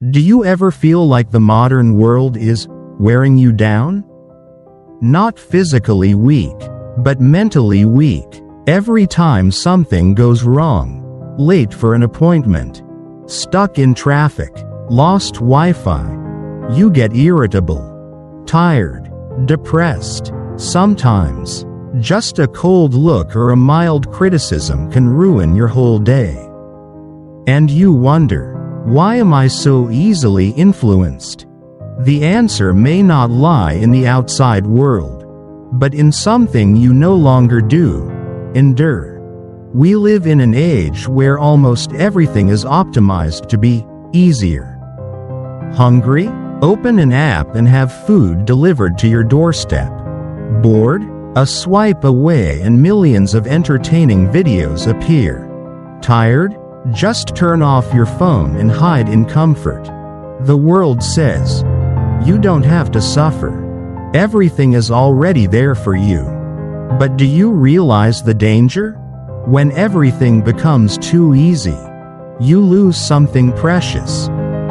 Do you ever feel like the modern world is wearing you down? Not physically weak, but mentally weak. Every time something goes wrong, late for an appointment, stuck in traffic, lost Wi-Fi, you get irritable, tired, depressed. Sometimes, just a cold look or a mild criticism can ruin your whole day. And you wonder, why am I so easily influenced? The answer may not lie in the outside world, but in something you no longer do: endure. We live in an age where almost everything is optimized to be easier. Hungry? Open an app and have food delivered to your doorstep. Bored? A swipe away and millions of entertaining videos appear. Tired? Just turn off your phone and hide in comfort. The world says, you don't have to suffer. Everything is already there for you. But do you realize the danger? When everything becomes too easy, you lose something precious: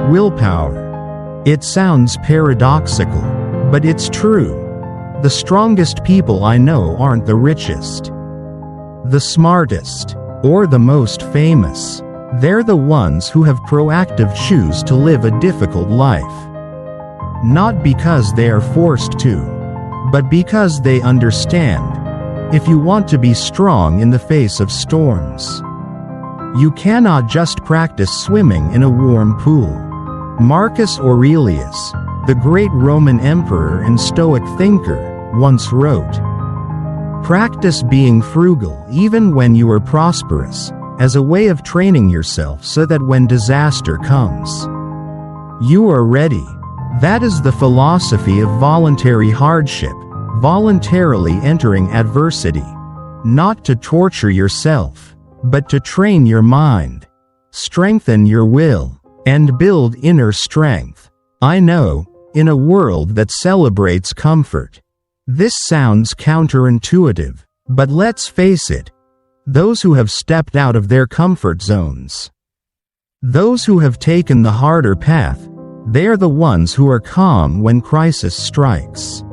willpower. It sounds paradoxical, but it's true. The strongest people I know aren't the richest, the smartest, or the most famous. They're the ones who have proactive choose to live a difficult life. Not because they are forced to, but because they understand. If you want to be strong in the face of storms, you cannot just practice swimming in a warm pool. Marcus Aurelius, the great Roman emperor and Stoic thinker, once wrote, "Practice being frugal even when you are prosperous, as a way of training yourself so that when disaster comes, you are ready." That is the philosophy of voluntary hardship, voluntarily entering adversity, not to torture yourself, but to train your mind, strengthen your will, and build inner strength. I know, in a world that celebrates comfort, this sounds counterintuitive, but let's face it, those who have stepped out of their comfort zones, those who have taken the harder path, they are the ones who are calm when crisis strikes,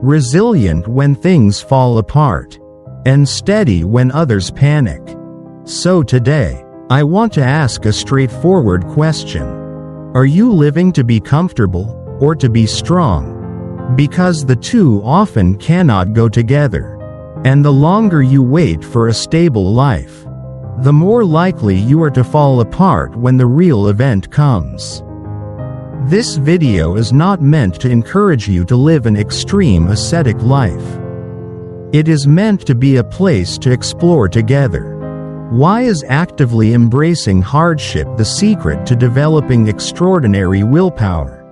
resilient when things fall apart, and steady when others panic. So today, I want to ask a straightforward question. Are you living to be comfortable, or to be strong? Because the two often cannot go together. And the longer you wait for a stable life, the more likely you are to fall apart when the real event comes. This video is not meant to encourage you to live an extreme ascetic life. It is meant to be a place to explore together. Why is actively embracing hardship the secret to developing extraordinary willpower?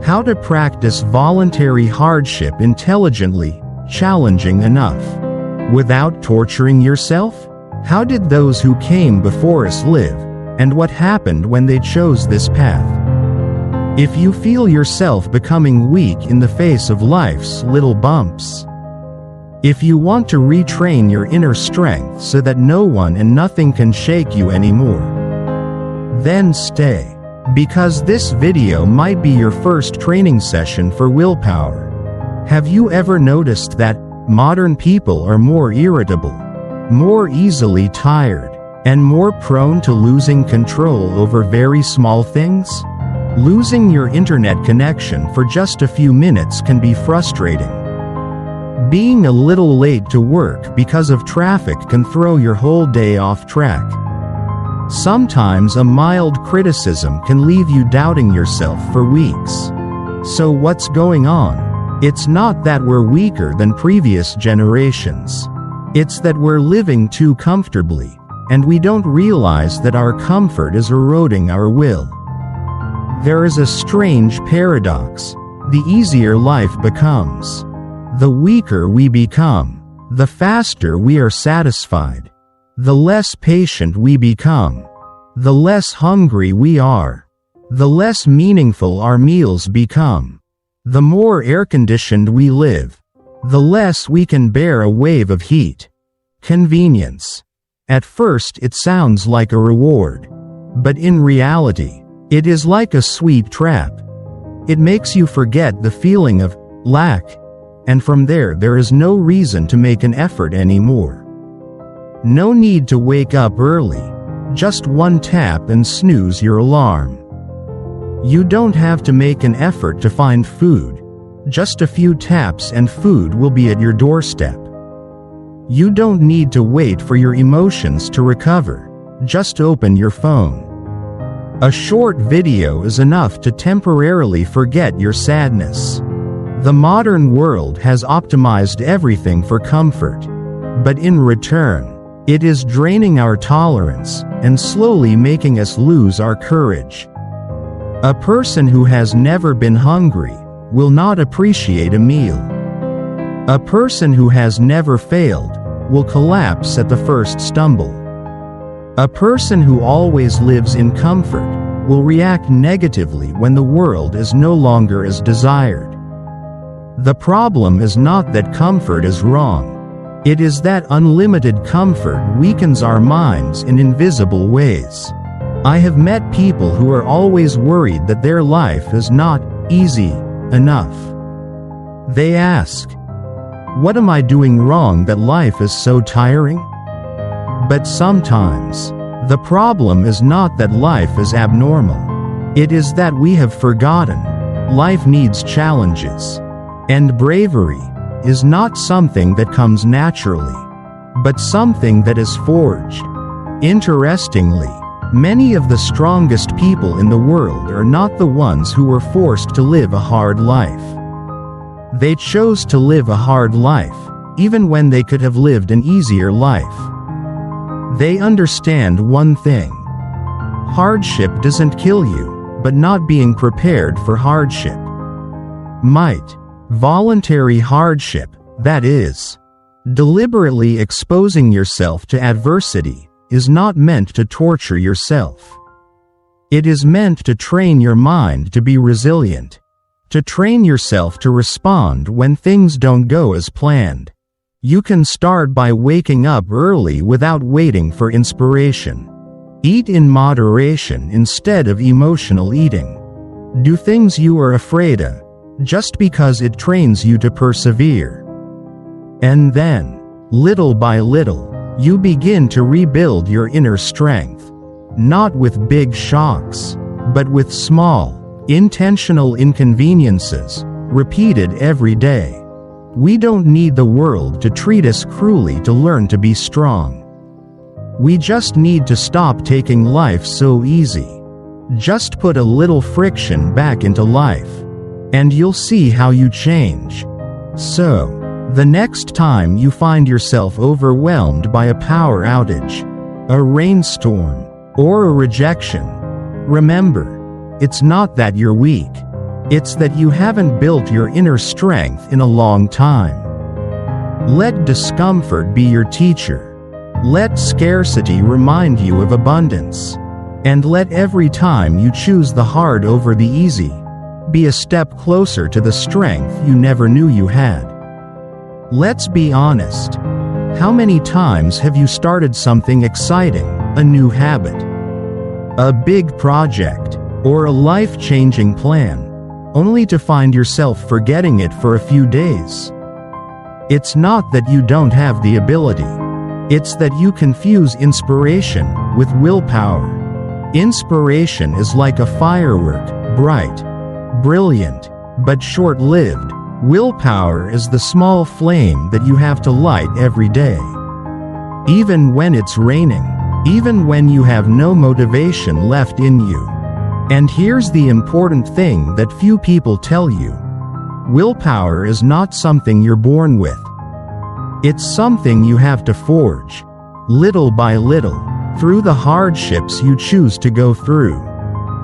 How to practice voluntary hardship intelligently, challenging enough, without torturing yourself? How did those who came before us live, and what happened when they chose this path? If you feel yourself becoming weak in the face of life's little bumps, if you want to retrain your inner strength so that no one and nothing can shake you anymore, then stay, because this video might be your first training session for willpower. Have you ever noticed that modern people are more irritable, more easily tired, and more prone to losing control over very small things? Losing your internet connection for just a few minutes can be frustrating. Being a little late to work because of traffic can throw your whole day off track. Sometimes a mild criticism can leave you doubting yourself for weeks. So what's going on? It's not that we're weaker than previous generations. It's that we're living too comfortably, and we don't realize that our comfort is eroding our will. There is a strange paradox. The easier life becomes, the weaker we become, the faster we are satisfied, the less patient we become, the less hungry we are, the less meaningful our meals become, the more air-conditioned we live, the less we can bear a wave of heat. Convenience. At first it sounds like a reward, but in reality, It is like a sweet trap. It makes you forget the feeling of lack, and from there is no reason to make an effort anymore. No need to wake up early, just one tap and snooze your alarm. You don't have to make an effort to find food, just a few taps and food will be at your doorstep. You don't need to wait for your emotions to recover, just open your phone. A short video is enough to temporarily forget your sadness. The modern world has optimized everything for comfort, but in return, it is draining our tolerance and slowly making us lose our courage. A person who has never been hungry will not appreciate a meal. A person who has never failed will collapse at the first stumble. A person who always lives in comfort will react negatively when the world is no longer as desired. The problem is not that comfort is wrong. It is that unlimited comfort weakens our minds in invisible ways. I have met people who are always worried that their life is not easy enough. They ask, "What am I doing wrong that life is so tiring?" But sometimes, the problem is not that life is abnormal. It is that we have forgotten life needs challenges. And bravery is not something that comes naturally, but something that is forged. Interestingly, many of the strongest people in the world are not the ones who were forced to live a hard life. They chose to live a hard life, even when they could have lived an easier life. They understand one thing. Hardship doesn't kill you, but not being prepared for hardship might. Voluntary hardship, that is, deliberately exposing yourself to adversity, is not meant to torture yourself. It is meant to train your mind to be resilient, to train yourself to respond when things don't go as planned. You can start by waking up early without waiting for inspiration. Eat in moderation instead of emotional eating. Do things you are afraid of, just because it trains you to persevere. And then, little by little, you begin to rebuild your inner strength. Not with big shocks, but with small, intentional inconveniences, repeated every day. We don't need the world to treat us cruelly to learn to be strong. We just need to stop taking life so easy. Just put a little friction back into life, and you'll see how you change. So, the next time you find yourself overwhelmed by a power outage, a rainstorm, or a rejection, remember, it's not that you're weak. It's that you haven't built your inner strength in a long time. Let discomfort be your teacher. Let scarcity remind you of abundance. And let every time you choose the hard over the easy, be a step closer to the strength you never knew you had. Let's be honest. How many times have you started something exciting, a new habit, a big project, or a life-changing plan, only to find yourself forgetting it for a few days? It's not that you don't have the ability. It's that you confuse inspiration with willpower. Inspiration is like a firework, bright, brilliant, but short-lived. Willpower is the small flame that you have to light every day. Even when it's raining, even when you have no motivation left in you. And here's the important thing that few people tell you. Willpower is not something you're born with. It's something you have to forge, little by little, through the hardships you choose to go through.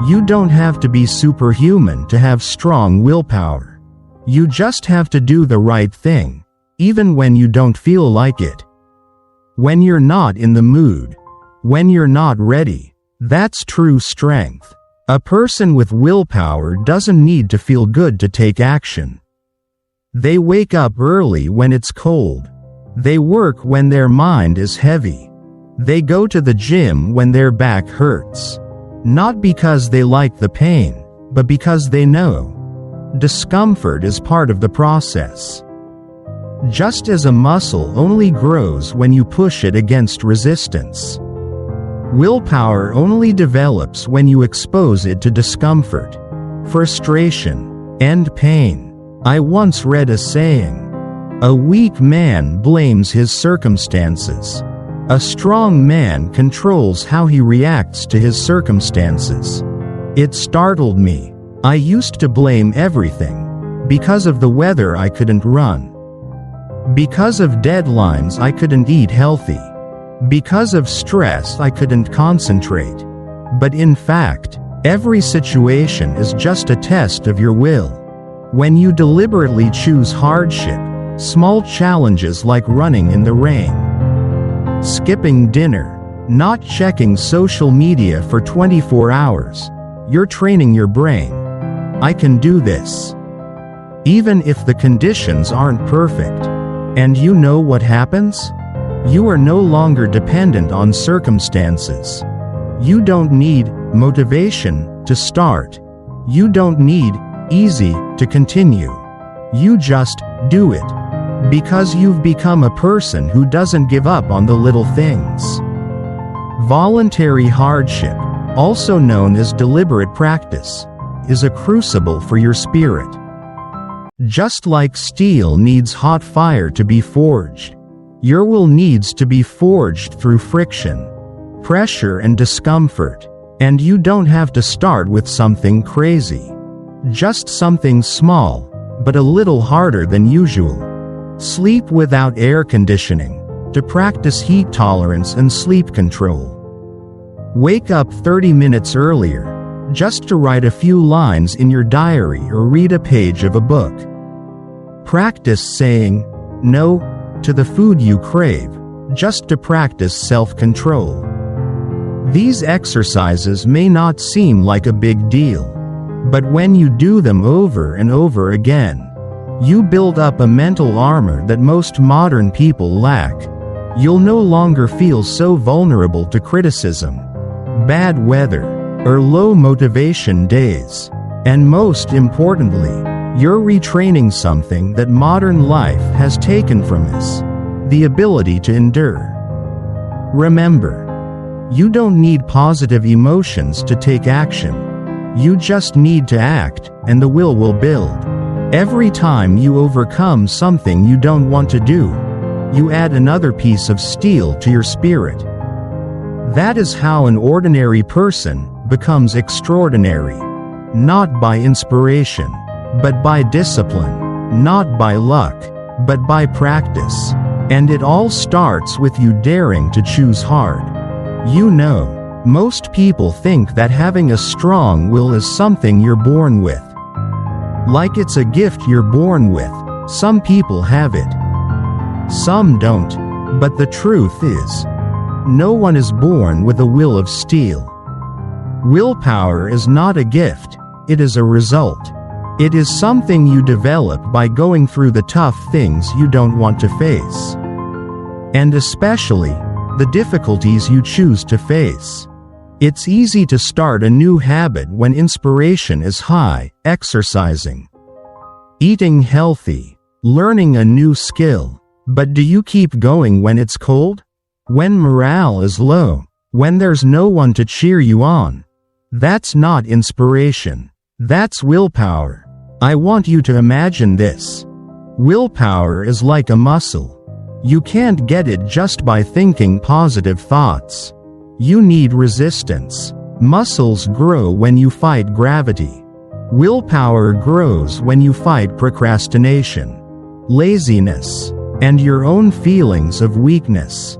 You don't have to be superhuman to have strong willpower. You just have to do the right thing, even when you don't feel like it. When you're not in the mood, when you're not ready, that's true strength. A person with willpower doesn't need to feel good to take action. They wake up early when it's cold. They work when their mind is heavy. They go to the gym when their back hurts. Not because they like the pain, but because they know discomfort is part of the process. Just as a muscle only grows when you push it against resistance, willpower only develops when you expose it to discomfort, frustration, and pain. I once read a saying, "A weak man blames his circumstances. A strong man controls how he reacts to his circumstances." It startled me. I used to blame everything. Because of the weather I couldn't run. Because of deadlines I couldn't eat healthy. Because of stress I couldn't concentrate. But in fact, every situation is just a test of your will. When you deliberately choose hardship, small challenges like running in the rain, skipping dinner, not checking social media for 24 hours, you're training your brain. I can do this. Even if the conditions aren't perfect. And you know what happens? You are no longer dependent on circumstances. You don't need motivation to start. You don't need easy to continue. You just do it. Because you've become a person who doesn't give up on the little things. Voluntary hardship, also known as deliberate practice, is a crucible for your spirit. Just like steel needs hot fire to be forged, your will needs to be forged through friction, pressure and discomfort. And you don't have to start with something crazy. Just something small, but a little harder than usual. Sleep without air conditioning, to practice heat tolerance and sleep control. Wake up 30 minutes earlier, just to write a few lines in your diary or read a page of a book. Practice saying no to the food you crave, just to practice self-control. These exercises may not seem like a big deal, but when you do them over and over again, you build up a mental armor that most modern people lack. You'll no longer feel so vulnerable to criticism, bad weather, or low motivation days. And most importantly, you're retraining something that modern life has taken from us: the ability to endure. Remember, you don't need positive emotions to take action. You just need to act, and the will build. Every time you overcome something you don't want to do, you add another piece of steel to your spirit. That is how an ordinary person becomes extraordinary. Not by inspiration, but by discipline. Not by luck, but by practice. And it all starts with you daring to choose hard. You know, most people think that having a strong will is something you're born with. Like it's a gift you're born with. Some people have it. Some don't. But the truth is, no one is born with a will of steel. Willpower is not a gift, it is a result. It is something you develop by going through the tough things you don't want to face. And especially, the difficulties you choose to face. It's easy to start a new habit when inspiration is high: exercising, eating healthy, learning a new skill. But do you keep going when it's cold? When morale is low? When there's no one to cheer you on? That's not inspiration. That's willpower. I want you to imagine this. Willpower is like a muscle. You can't get it just by thinking positive thoughts. You need resistance. Muscles grow when you fight gravity. Willpower grows when you fight procrastination, laziness, and your own feelings of weakness.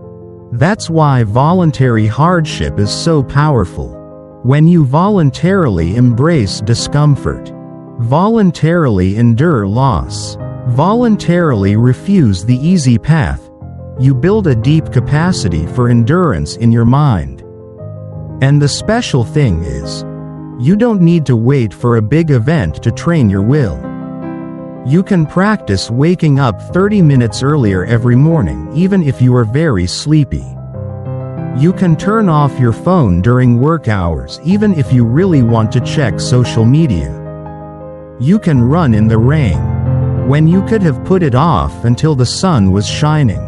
That's why voluntary hardship is so powerful. When you voluntarily embrace discomfort, voluntarily endure loss, voluntarily refuse the easy path, you build a deep capacity for endurance in your mind. And the special thing is, you don't need to wait for a big event to train your will. You can practice waking up 30 minutes earlier every morning even if you are very sleepy. You can turn off your phone during work hours even if you really want to check social media. You can run in the rain when you could have put it off until the sun was shining.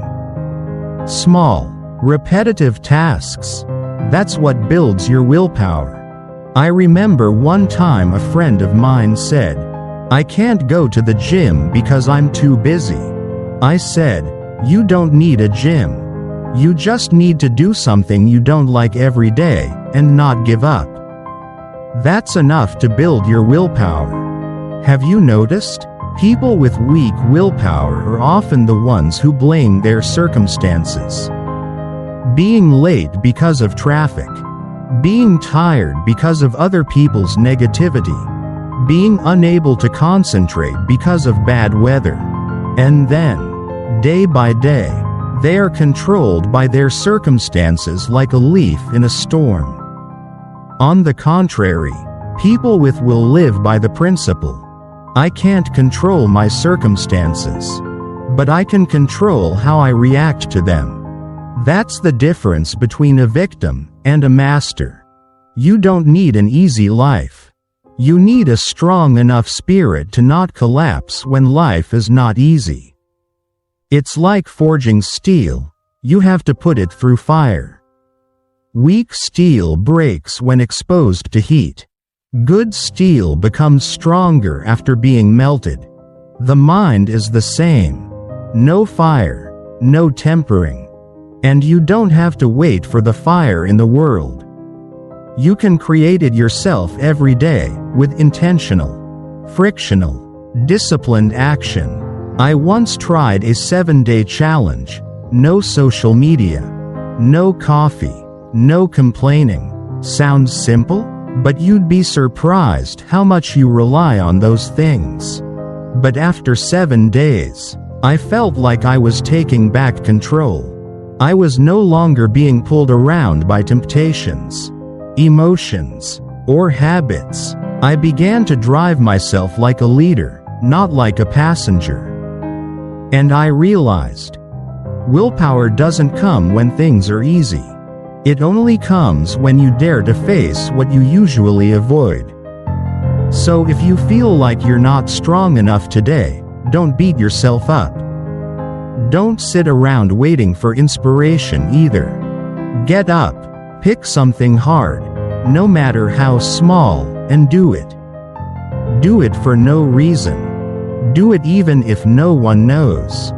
Small, repetitive tasks. That's what builds your willpower. I remember one time a friend of mine said, "I can't go to the gym because I'm too busy." I said, "You don't need a gym. You just need to do something you don't like every day and not give up." That's enough to build your willpower. Have you noticed? People with weak willpower are often the ones who blame their circumstances. Being late because of traffic. Being tired because of other people's negativity. Being unable to concentrate because of bad weather. And then, day by day, they are controlled by their circumstances like a leaf in a storm. On the contrary, people with will live by the principle, "I can't control my circumstances, but I can control how I react to them." That's the difference between a victim and a master. You don't need an easy life. You need a strong enough spirit to not collapse when life is not easy. It's like forging steel. You have to put it through fire. Weak steel breaks when exposed to heat. Good steel becomes stronger after being melted. The mind is the same. No fire, no tempering. And you don't have to wait for the fire in the world. You can create it yourself every day with intentional, frictional, disciplined action. I once tried a 7-day challenge. No social media. No coffee. No complaining. Sounds simple? But you'd be surprised how much you rely on those things. But after 7 days, I felt like I was taking back control. I was no longer being pulled around by temptations, emotions, or habits. I began to drive myself like a leader, not like a passenger. And I realized, willpower doesn't come when things are easy. It only comes when you dare to face what you usually avoid. So if you feel like you're not strong enough today, don't beat yourself up. Don't sit around waiting for inspiration either. Get up, pick something hard, no matter how small, and do it. Do it for no reason. Do it even if no one knows.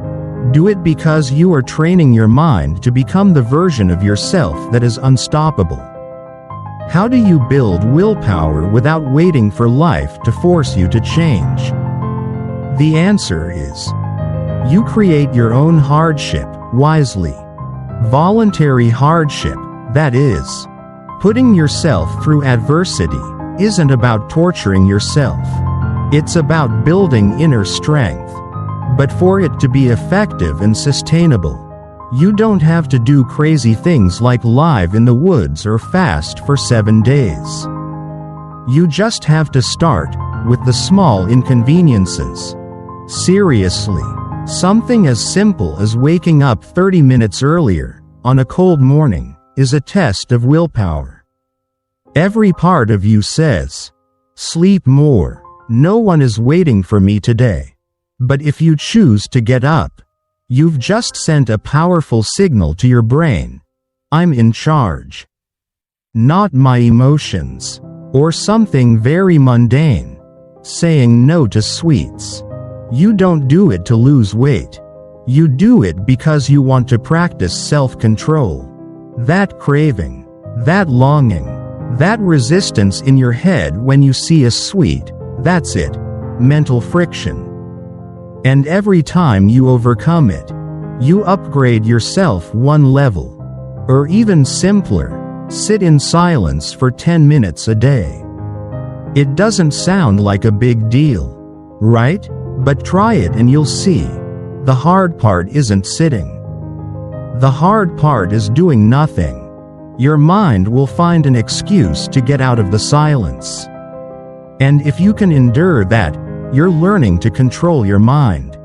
Do it because you are training your mind to become the version of yourself that is unstoppable. How do you build willpower without waiting for life to force you to change? The answer is, you create your own hardship, wisely. Voluntary hardship, that is. Putting yourself through adversity, isn't about torturing yourself. It's about building inner strength. But for it to be effective and sustainable, you don't have to do crazy things like live in the woods or fast for 7 days. You just have to start with the small inconveniences. Seriously. Something as simple as waking up 30 minutes earlier, on a cold morning, is a test of willpower. Every part of you says, "Sleep more. No one is waiting for me today." But if you choose to get up, you've just sent a powerful signal to your brain. I'm in charge. Not my emotions. Or something very mundane. Saying no to sweets. You don't do it to lose weight. You do it because you want to practice self-control. That craving, that longing, that resistance in your head when you see a sweet, that's it, mental friction. And every time you overcome it, you upgrade yourself one level. Or even simpler, sit in silence for 10 minutes a day. It doesn't sound like a big deal, right? But try it and you'll see. The hard part isn't sitting. The hard part is doing nothing. Your mind will find an excuse to get out of the silence. And if you can endure that, you're learning to control your mind.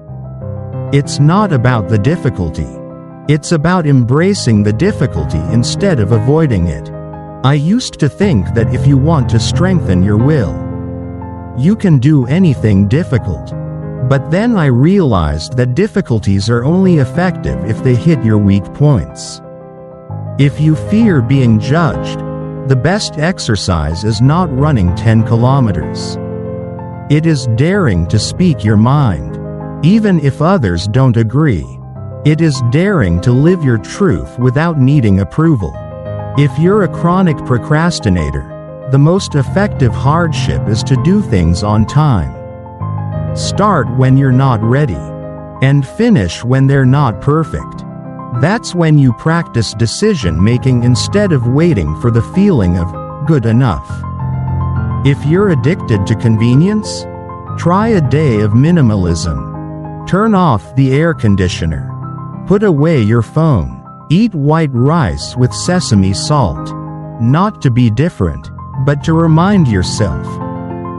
It's not about the difficulty. It's about embracing the difficulty instead of avoiding it. I used to think that if you want to strengthen your will, you can do anything difficult. But then I realized that difficulties are only effective if they hit your weak points. If you fear being judged, the best exercise is not running 10 kilometers. It is daring to speak your mind, even if others don't agree. It is daring to live your truth without needing approval. If you're a chronic procrastinator, the most effective hardship is to do things on time. Start when you're not ready, and finish when they're not perfect. That's when you practice decision-making instead of waiting for the feeling of good enough. If you're addicted to convenience, try a day of minimalism. Turn off the air conditioner. Put away your phone. Eat white rice with sesame salt. Not to be different, but to remind yourself,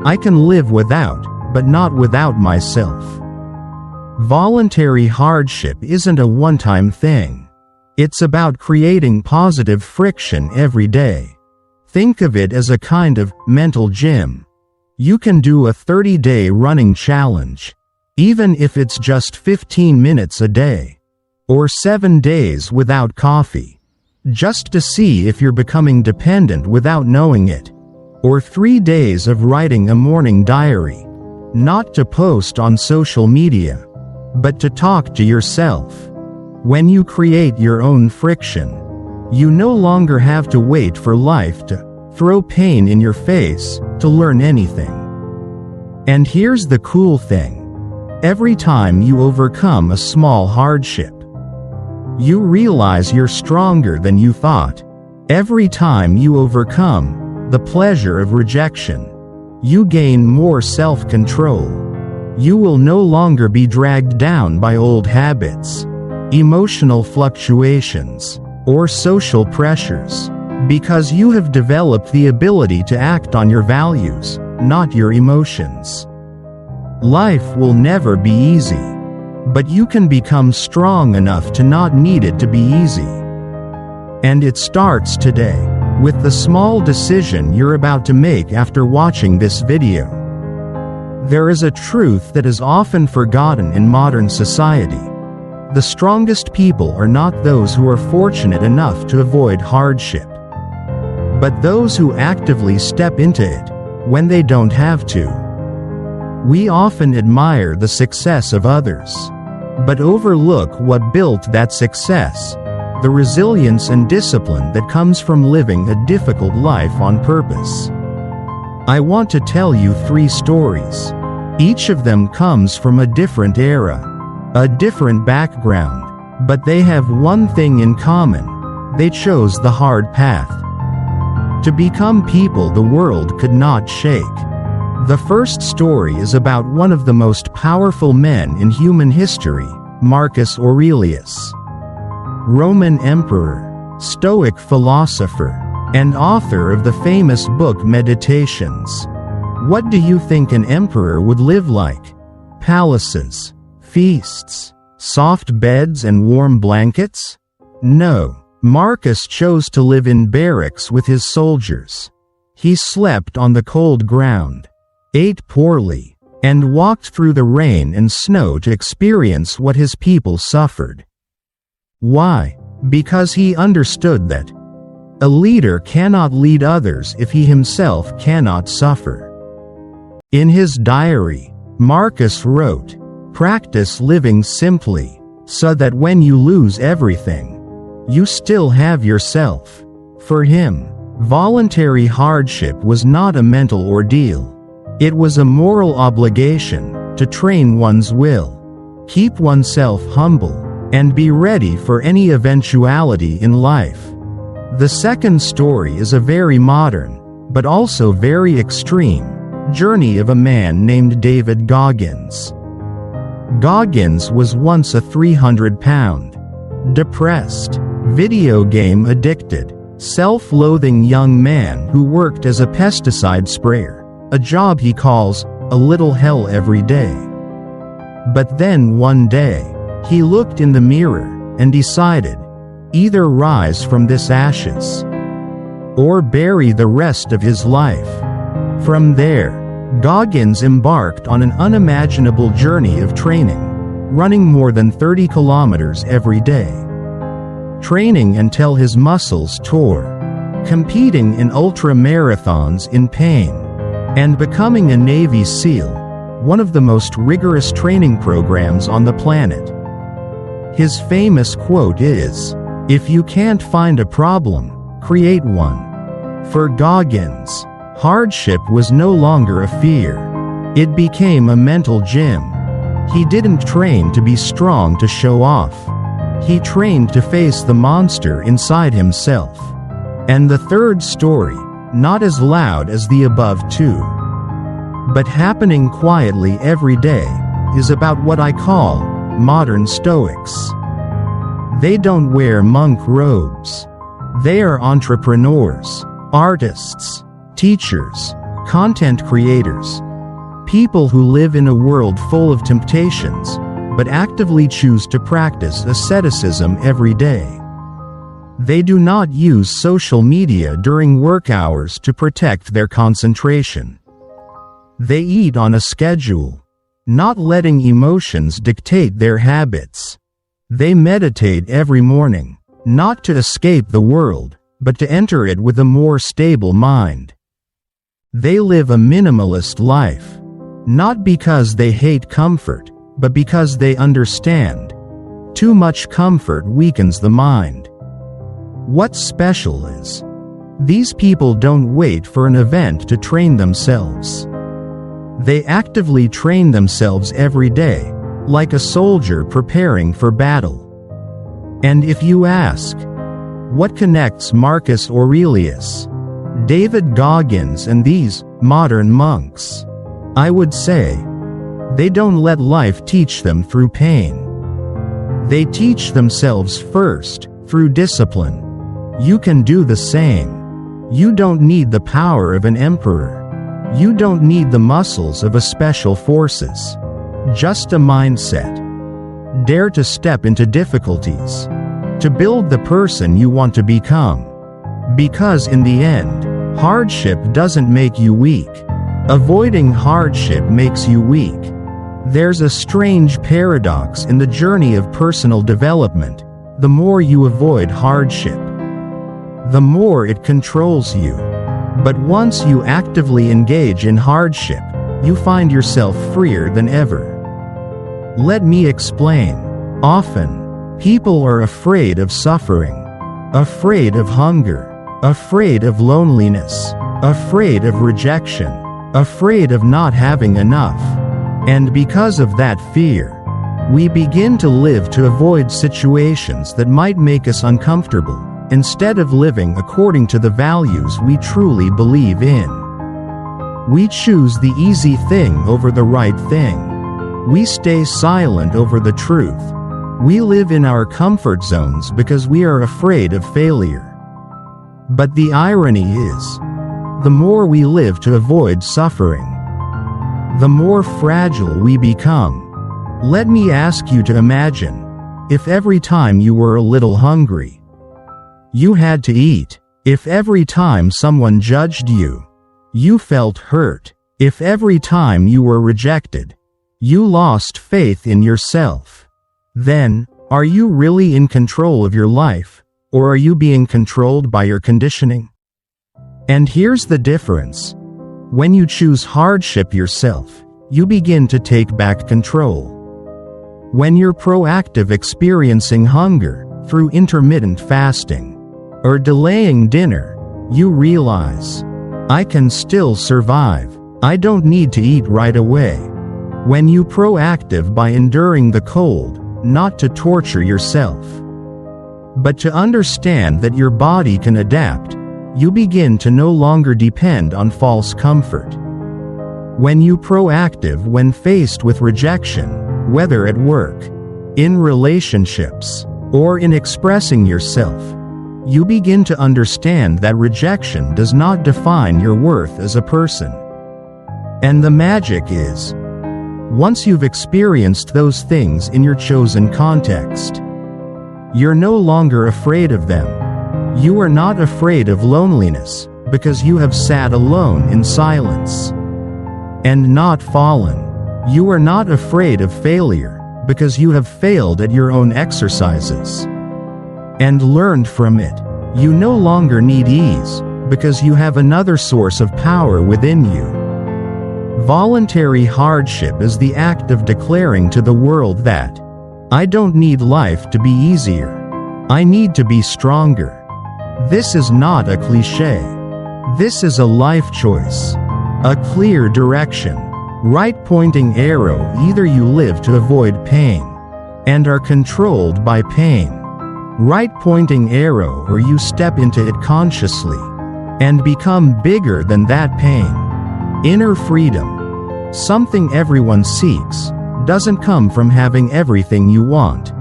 I can live without, but not without myself. Voluntary hardship isn't a one-time thing. It's about creating positive friction every day. Think of it as a kind of mental gym. You can do a 30-day running challenge, even if it's just 15 minutes a day, or 7 days without coffee, just to see if you're becoming dependent without knowing it, or 3 days of writing a morning diary, not to post on social media, but to talk to yourself. When you create your own friction, you no longer have to wait for life to throw pain in your face to learn anything. And here's the cool thing. Every time you overcome a small hardship, you realize you're stronger than you thought. Every time you overcome the pleasure of rejection, you gain more self-control. You will no longer be dragged down by old habits, emotional fluctuations, or social pressures, because you have developed the ability to act on your values, not your emotions. Life will never be easy, but you can become strong enough to not need it to be easy. And it starts today, with the small decision you're about to make after watching this video. There is a truth that is often forgotten in modern society. The strongest people are not those who are fortunate enough to avoid hardship, but those who actively step into it when they don't have to. We often admire the success of others, but overlook what built that success, the resilience and discipline that comes from living a difficult life on purpose. I want to tell you 3 stories. Each of them comes from a different era, a different background, but they have one thing in common: they chose the hard path to become people the world could not shake. The first story is about one of the most powerful men in human history, Marcus Aurelius. Roman emperor, Stoic philosopher, and author of the famous book Meditations. What do you think an emperor would live like? Palaces, feasts, soft beds and warm blankets? No, Marcus chose to live in barracks with his soldiers. He slept on the cold ground, ate poorly, and walked through the rain and snow to experience what his people suffered. Why? Because he understood that a leader cannot lead others if he himself cannot suffer. In his diary, Marcus wrote, "Practice living simply, so that when you lose everything, you still have yourself." For him, voluntary hardship was not a mental ordeal. It was a moral obligation to train one's will, keep oneself humble, and be ready for any eventuality in life. The second story is a very modern, but also very extreme, journey of a man named David Goggins. Goggins was once a 300-pound, depressed, video game addicted, self-loathing young man who worked as a pesticide sprayer, a job he calls a little hell every day. But then one day, he looked in the mirror and decided, either rise from this ashes, or bury the rest of his life. From there, Goggins embarked on an unimaginable journey of training, running more than 30 kilometers every day. Training until his muscles tore, competing in ultra-marathons in pain, and becoming a Navy SEAL, one of the most rigorous training programs on the planet. His famous quote is, "If you can't find a problem, create one." For Goggins, hardship was no longer a fear. It became a mental gym. He didn't train to be strong to show off. He trained to face the monster inside himself. And the third story, not as loud as the above two, but happening quietly every day, is about what I call modern Stoics. They don't wear monk robes. They are entrepreneurs, artists, teachers, content creators, people who live in a world full of temptations, but actively choose to practice asceticism every day. They do not use social media during work hours to protect their concentration. They eat on a schedule, not letting emotions dictate their habits. They meditate every morning, not to escape the world, but to enter it with a more stable mind. They live a minimalist life, not because they hate comfort, but because they understand. Too much comfort weakens the mind. What's special is, these people don't wait for an event to train themselves. They actively train themselves every day, like a soldier preparing for battle. And if you ask, what connects Marcus Aurelius, David Goggins, and these modern monks, I would say, they don't let life teach them through pain. They teach themselves first, through discipline. You can do the same. You don't need the power of an emperor. You don't need the muscles of a special forces. Just a mindset. Dare to step into difficulties, to build the person you want to become. Because in the end, hardship doesn't make you weak. Avoiding hardship makes you weak. There's a strange paradox in the journey of personal development. The more you avoid hardship, the more it controls you. But once you actively engage in hardship, you find yourself freer than ever. Let me explain. Often, people are afraid of suffering, afraid of hunger, afraid of loneliness, afraid of rejection, afraid of not having enough. And because of that fear, we begin to live to avoid situations that might make us uncomfortable, instead of living according to the values we truly believe in. We choose the easy thing over the right thing. We stay silent over the truth. We live in our comfort zones because we are afraid of failure. But the irony is, the more we live to avoid suffering, the more fragile we become. Let me ask you to imagine, if every time you were a little hungry, you had to eat. If every time someone judged you, you felt hurt. If every time you were rejected, you lost faith in yourself. Then, are you really in control of your life, or are you being controlled by your conditioning? And here's the difference. When you choose hardship yourself, you begin to take back control. When you're proactive experiencing hunger through intermittent fasting, or delaying dinner, you realize, I can still survive. I don't need to eat right away. When you proactive by enduring the cold, not to torture yourself, but to understand that your body can adapt, you begin to no longer depend on false comfort. When you proactive when faced with rejection, whether at work, in relationships, or in expressing yourself, you begin to understand that rejection does not define your worth as a person. And the magic is, once you've experienced those things in your chosen context, You're no longer afraid of them. You are not afraid of loneliness, because you have sat alone in silence and not fallen. You are not afraid of failure, because you have failed at your own exercises and learned from it. You no longer need ease, because you have another source of power within you. Voluntary hardship is the act of declaring to the world that, I don't need life to be easier. I need to be stronger. This is not a cliché. This is a life choice. A clear direction. Right-pointing arrow. Either you live to avoid pain and are controlled by pain. Right-pointing arrow, or you step into it consciously and become bigger than that pain. Inner freedom, something everyone seeks, doesn't come from having everything you want.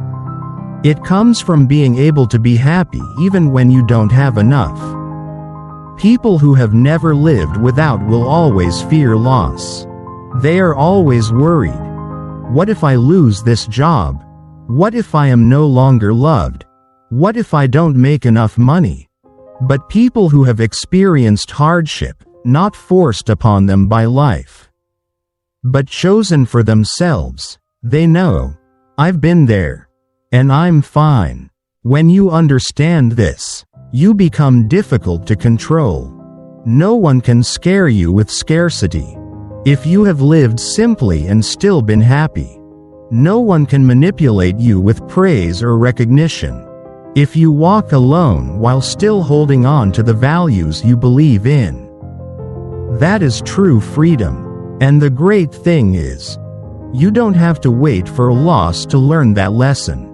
It comes from being able to be happy even when you don't have enough. People who have never lived without will always fear loss. They are always worried. What if I lose this job? What if I am no longer loved? What if I don't make enough money? But people who have experienced hardship, not forced upon them by life, but chosen for themselves, they know, I've been there, and I'm fine. When you understand this, you become difficult to control. No one can scare you with scarcity. If you have lived simply and still been happy, no one can manipulate you with praise or recognition. If you walk alone while still holding on to the values you believe in, that is true freedom. And the great thing is, you don't have to wait for a loss to learn that lesson.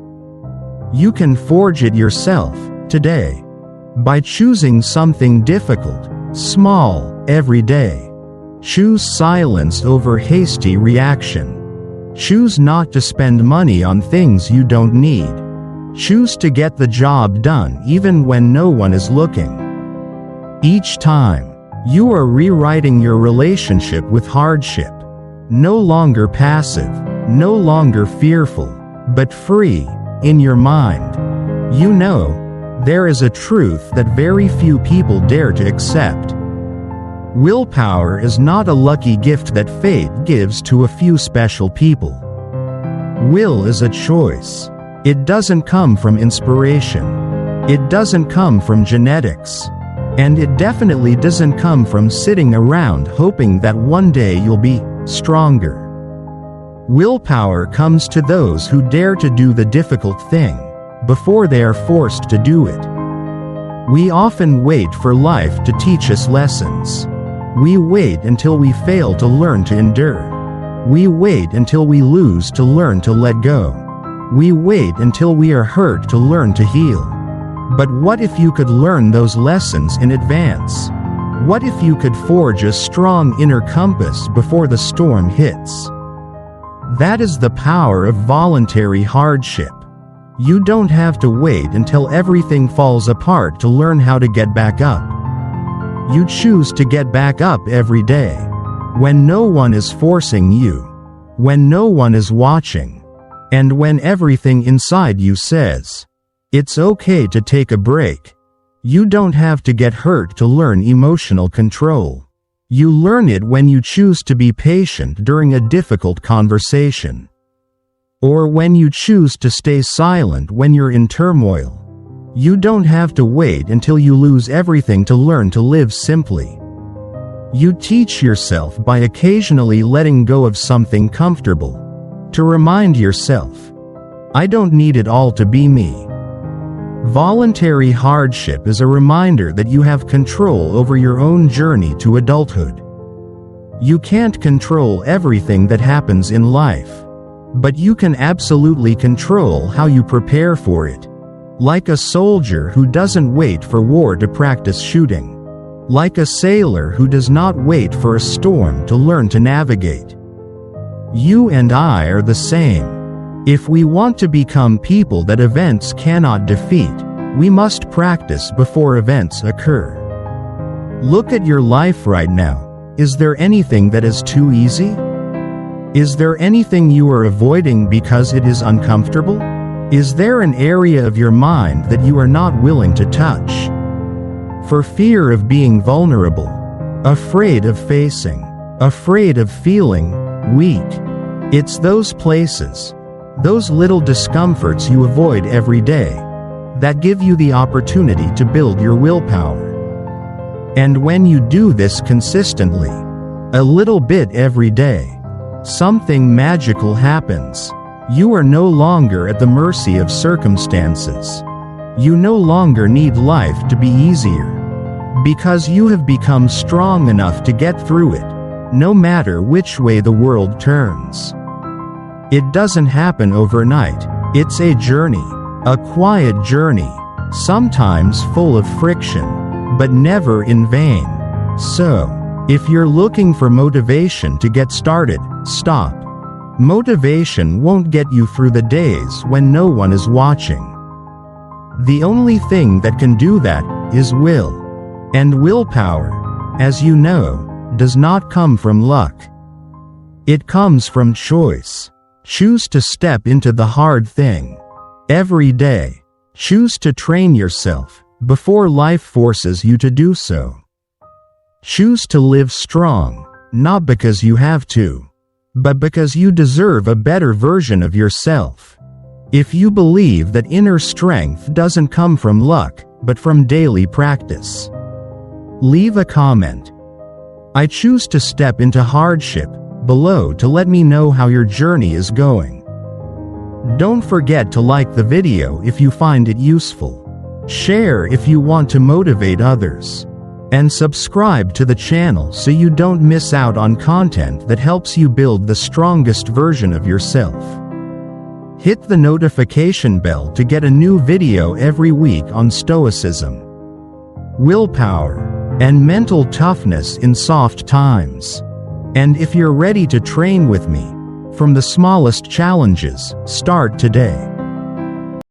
You can forge it yourself, today, by choosing something difficult, small, every day. Choose silence over hasty reaction. Choose not to spend money on things you don't need. Choose to get the job done even when no one is looking. Each time, you are rewriting your relationship with hardship. No longer passive, no longer fearful, but free, in your mind. You know, there is a truth that very few people dare to accept. Willpower is not a lucky gift that fate gives to a few special people. Will is a choice. It doesn't come from inspiration. It doesn't come from genetics. And it definitely doesn't come from sitting around hoping that one day you'll be stronger. Willpower comes to those who dare to do the difficult thing before they are forced to do it. We often wait for life to teach us lessons. We wait until we fail to learn to endure. We wait until we lose to learn to let go. We wait until we are hurt to learn to heal. But what if you could learn those lessons in advance? What if you could forge a strong inner compass before the storm hits? That is the power of voluntary hardship. You don't have to wait until everything falls apart to learn how to get back up. You choose to get back up every day, when no one is forcing you, when no one is watching, and when everything inside you says, it's okay to take a break. You don't have to get hurt to learn emotional control. You learn it when you choose to be patient during a difficult conversation, or when you choose to stay silent when you're in turmoil. You don't have to wait until you lose everything to learn to live simply. You teach yourself by occasionally letting go of something comfortable, to remind yourself, I don't need it all to be me. Voluntary hardship is a reminder that you have control over your own journey to adulthood. You can't control everything that happens in life, but you can absolutely control how you prepare for it. Like a soldier who doesn't wait for war to practice shooting. Like a sailor who does not wait for a storm to learn to navigate. You and I are the same. If we want to become people that events cannot defeat, we must practice before events occur. Look at your life right now. Is there anything that is too easy? Is there anything you are avoiding because it is uncomfortable? Is there an area of your mind that you are not willing to touch? For fear of being vulnerable, afraid of facing, afraid of feeling weak. It's those places, those little discomforts you avoid every day, that give you the opportunity to build your willpower. And when you do this consistently, a little bit every day, something magical happens. You are no longer at the mercy of circumstances. You no longer need life to be easier, because you have become strong enough to get through it, no matter which way the world turns. It doesn't happen overnight. It's a journey, a quiet journey, sometimes full of friction, but never in vain. So, if you're looking for motivation to get started, stop. Motivation won't get you through the days when no one is watching. The only thing that can do that is will. And willpower, as you know, does not come from luck. It comes from choice. Choose to step into the hard thing. Every day, choose to train yourself before life forces you to do so. Choose to live strong, not because you have to, but because you deserve a better version of yourself. If you believe that inner strength doesn't come from luck, but from daily practice, leave a comment. I choose to step into hardship below to let me know how your journey is going. Don't forget to like the video if you find it useful. Share if you want to motivate others. And subscribe to the channel so you don't miss out on content that helps you build the strongest version of yourself. Hit the notification bell to get a new video every week on Stoicism, willpower, and mental toughness in soft times. And if you're ready to train with me, from the smallest challenges, start today.